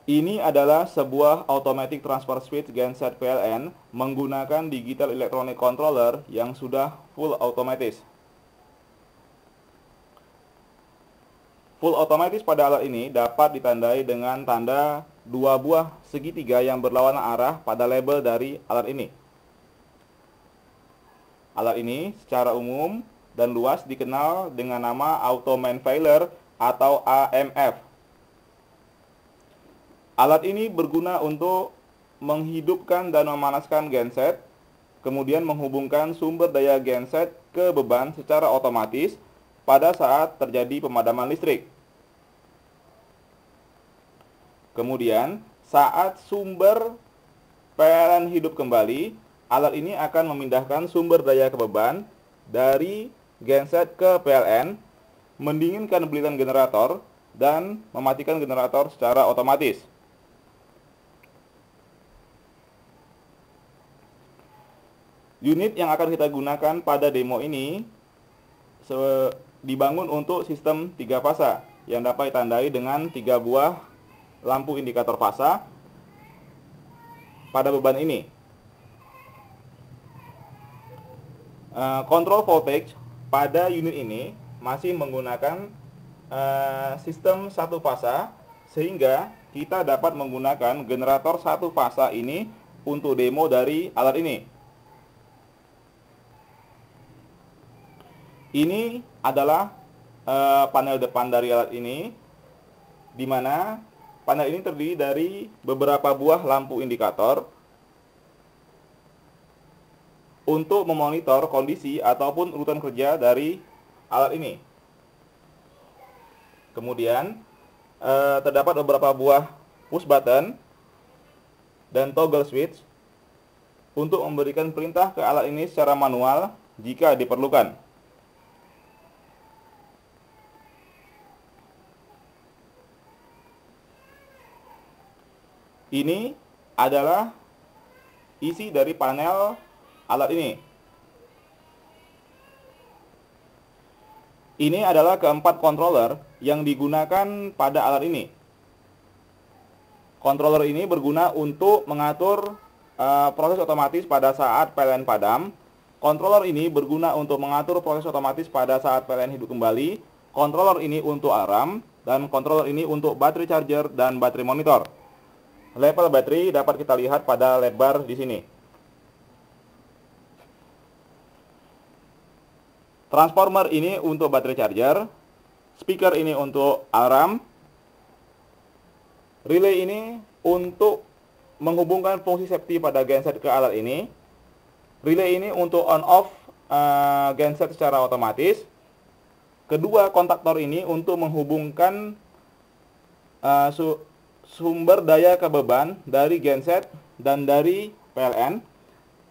Ini adalah sebuah automatic transfer switch genset PLN menggunakan digital electronic controller yang sudah full otomatis. Full otomatis pada alat ini dapat ditandai dengan tanda dua buah segitiga yang berlawanan arah pada label dari alat ini. Alat ini secara umum dan luas dikenal dengan nama Auto Main Failure atau AMF. Alat ini berguna untuk menghidupkan dan memanaskan genset, kemudian menghubungkan sumber daya genset ke beban secara otomatis pada saat terjadi pemadaman listrik. Kemudian, saat sumber PLN hidup kembali, alat ini akan memindahkan sumber daya ke beban dari genset ke PLN, mendinginkan belitan generator, dan mematikan generator secara otomatis. Unit yang akan kita gunakan pada demo ini dibangun untuk sistem 3 fasa yang dapat ditandai dengan 3 buah lampu indikator fasa pada beban ini. Kontrol voltage pada unit ini masih menggunakan sistem 1 fasa, sehingga kita dapat menggunakan generator 1 fasa ini untuk demo dari alat ini. Ini adalah panel depan dari alat ini, di mana panel ini terdiri dari beberapa buah lampu indikator untuk memonitor kondisi ataupun urutan kerja dari alat ini. Kemudian terdapat beberapa buah push button dan toggle switch untuk memberikan perintah ke alat ini secara manual jika diperlukan. Ini adalah isi dari panel alat ini. Ini adalah keempat controller yang digunakan pada alat ini. Controller ini berguna untuk mengatur proses otomatis pada saat PLN padam. Controller ini berguna untuk mengatur proses otomatis pada saat PLN hidup kembali. Controller ini untuk alarm, dan controller ini untuk baterai charger dan baterai monitor. Level baterai dapat kita lihat pada LED bar di sini. Transformer ini untuk baterai charger, speaker ini untuk alarm, relay ini untuk menghubungkan fungsi safety pada genset ke alat ini, relay ini untuk on-off genset secara otomatis, kedua kontaktor ini untuk menghubungkan sumber daya ke beban dari genset dan dari PLN.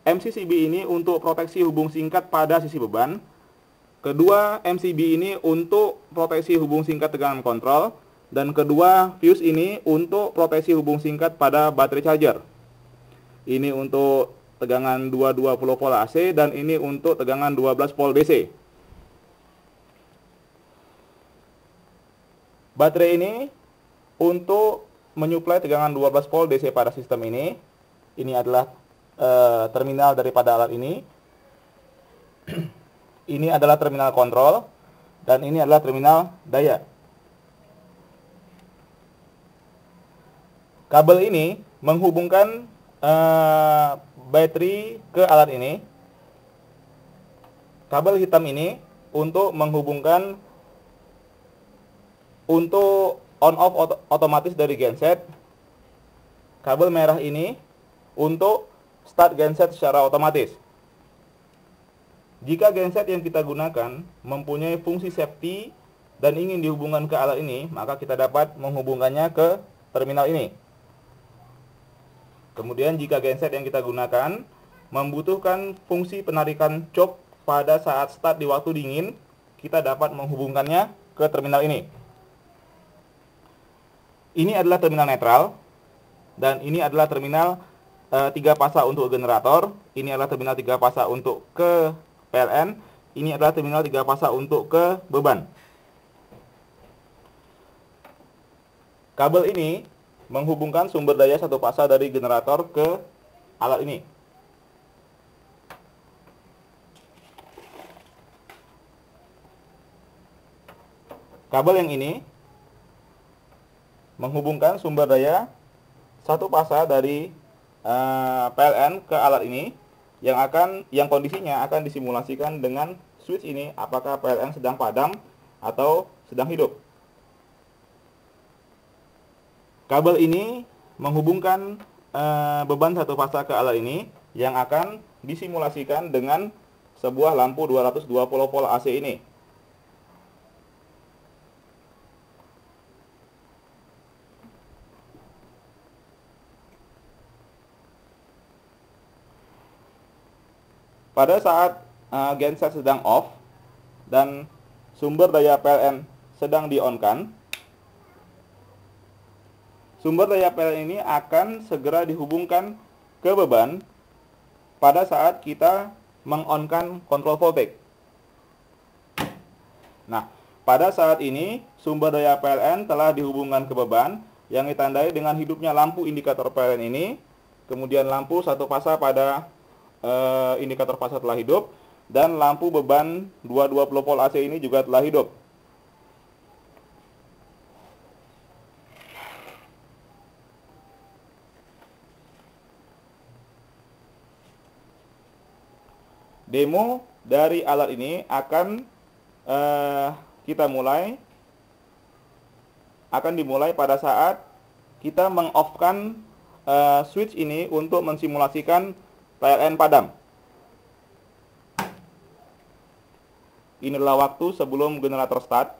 MCCB ini untuk proteksi hubung singkat pada sisi beban. Kedua MCB ini untuk proteksi hubung singkat tegangan kontrol. Dan kedua fuse ini untuk proteksi hubung singkat pada baterai charger. Ini untuk tegangan 220 volt AC dan ini untuk tegangan 12 volt DC. Baterai ini untuk menyuplai tegangan 12 volt DC pada sistem ini. Ini adalah terminal daripada alat ini. Ini adalah terminal kontrol dan ini adalah terminal daya. Kabel ini menghubungkan baterai ke alat ini. Kabel hitam ini untuk menghubungkan untuk on-off otomatis dari genset. Kabel merah ini untuk start genset secara otomatis. Jika genset yang kita gunakan mempunyai fungsi safety dan ingin dihubungkan ke alat ini, maka kita dapat menghubungkannya ke terminal ini. Kemudian jika genset yang kita gunakan membutuhkan fungsi penarikan cok pada saat start di waktu dingin, kita dapat menghubungkannya ke terminal ini. Ini adalah terminal netral dan ini adalah terminal 3 fasa untuk generator. Ini adalah terminal 3 fasa untuk ke PLN. Ini adalah terminal 3 fasa untuk ke beban. Kabel ini menghubungkan sumber daya satu fasa dari generator ke alat ini. Kabel yang ini menghubungkan sumber daya satu fasa dari PLN ke alat ini yang kondisinya akan disimulasikan dengan switch ini, apakah PLN sedang padam atau sedang hidup. Kabel ini menghubungkan beban satu fasa ke alat ini yang akan disimulasikan dengan sebuah lampu 220 volt AC ini. Pada saat genset sedang off dan sumber daya PLN sedang di-on-kan, sumber daya PLN ini akan segera dihubungkan ke beban pada saat kita meng-on-kan kontrol voltage. Nah, pada saat ini sumber daya PLN telah dihubungkan ke beban yang ditandai dengan hidupnya lampu indikator PLN ini, kemudian lampu satu fasa pada indikator fasa telah hidup, dan lampu beban 220 volt AC ini juga telah hidup. Demo dari alat ini akan dimulai pada saat kita meng-off-kan switch ini untuk mensimulasikan PLN padam. Inilah waktu sebelum generator start.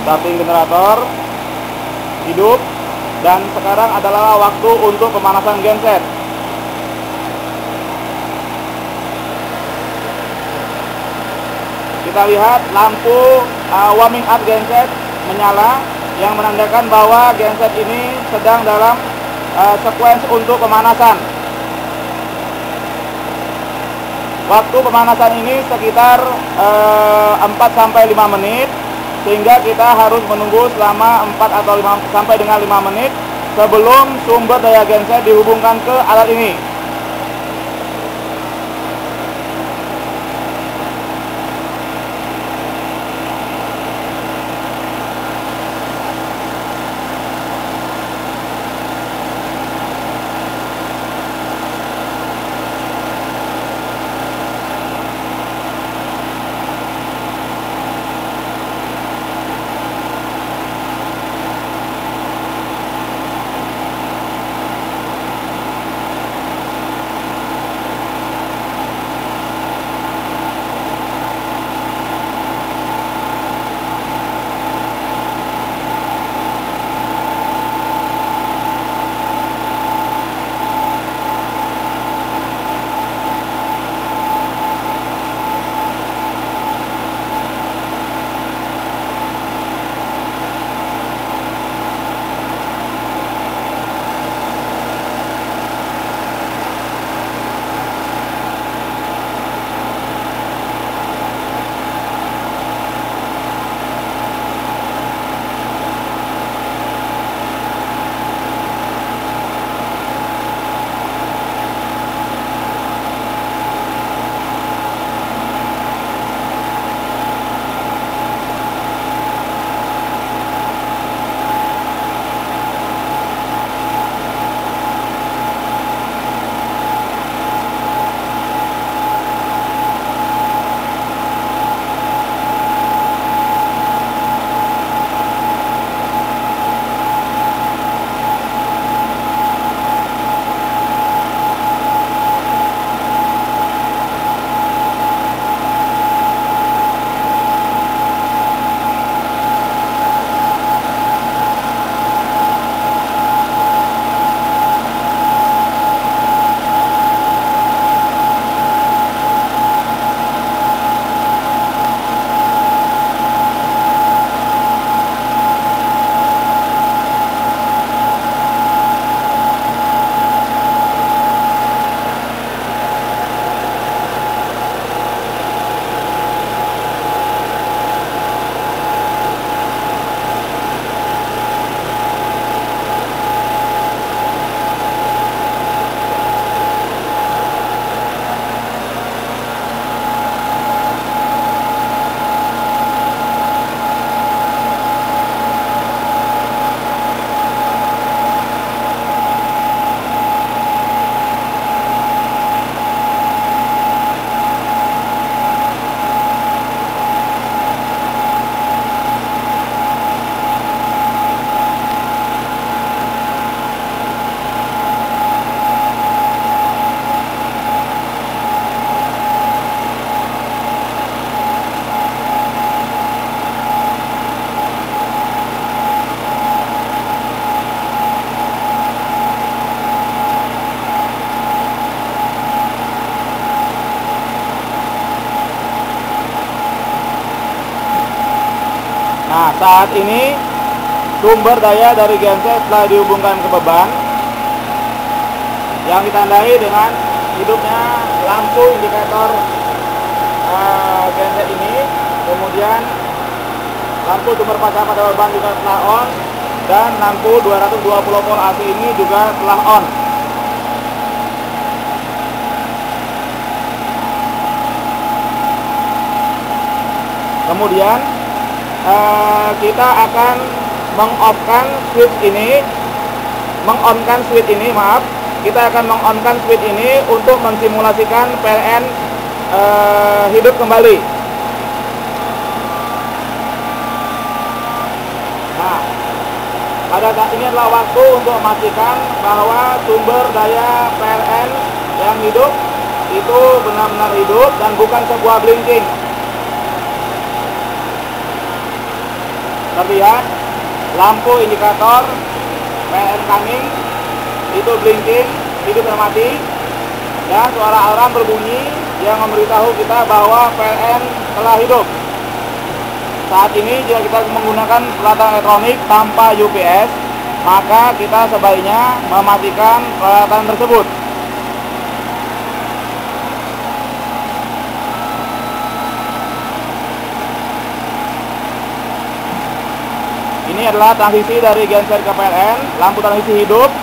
Starting generator hidup, dan sekarang adalah waktu untuk pemanasan genset. Kita lihat lampu warming up genset menyala, yang menandakan bahwa genset ini sedang dalam sequence untuk pemanasan. Waktu pemanasan ini sekitar 4-5 menit, sehingga kita harus menunggu selama 4 atau 5 sampai dengan 5 menit sebelum sumber daya genset dihubungkan ke alat ini. saat ini sumber daya dari genset telah dihubungkan ke beban yang ditandai dengan hidupnya lampu indikator genset ini. Kemudian lampu sumber pasang pada beban juga telah on, dan lampu 220 volt AC ini juga telah on. Kemudian kita akan mengonkan switch ini, kita akan mengonkan switch ini untuk mensimulasikan PLN hidup kembali. Nah, pada saat ini adalah waktu untuk memastikan bahwa sumber daya PLN yang hidup itu benar-benar hidup dan bukan sebuah blinking. Terlihat lampu indikator PLN coming itu blinking, hidup dan mati, dan suara alarm berbunyi yang memberitahu kita bahwa PLN telah hidup. Saat ini jika kita menggunakan peralatan elektronik tanpa UPS, maka kita sebaiknya mematikan peralatan tersebut. Ini adalah transisi dari genset ke PLN, lampu transisi hidup.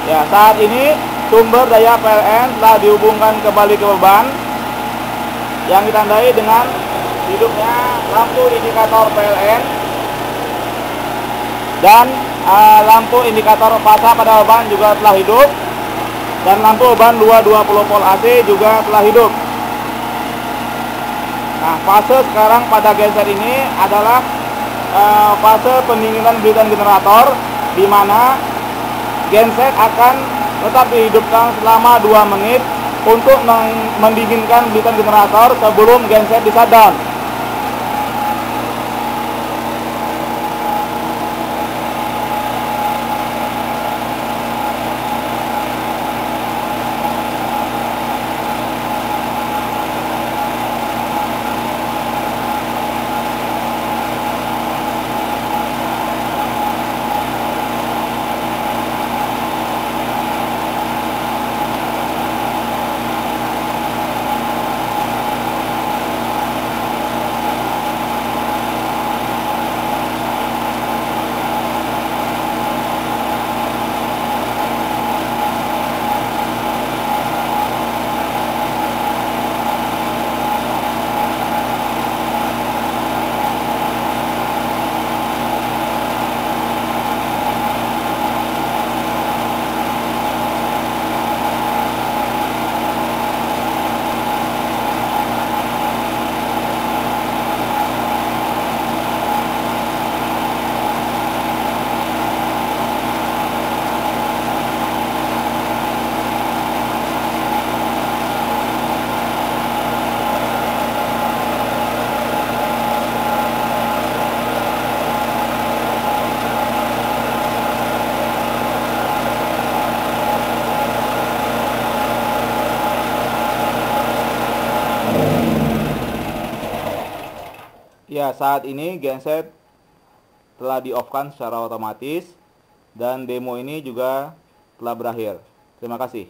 Ya, saat ini sumber daya PLN telah dihubungkan kembali ke beban yang ditandai dengan hidupnya lampu indikator PLN dan lampu indikator pasang pada beban juga telah hidup, dan lampu beban 220 volt AC juga telah hidup. Nah, fase sekarang pada genset ini adalah fase pendinginan bilitan generator, di mana genset akan tetap dihidupkan selama 2 menit untuk mendinginkan bilitan generator sebelum genset di shutdown. Ya, saat ini genset telah di-off-kan secara otomatis dan demo ini juga telah berakhir. Terima kasih.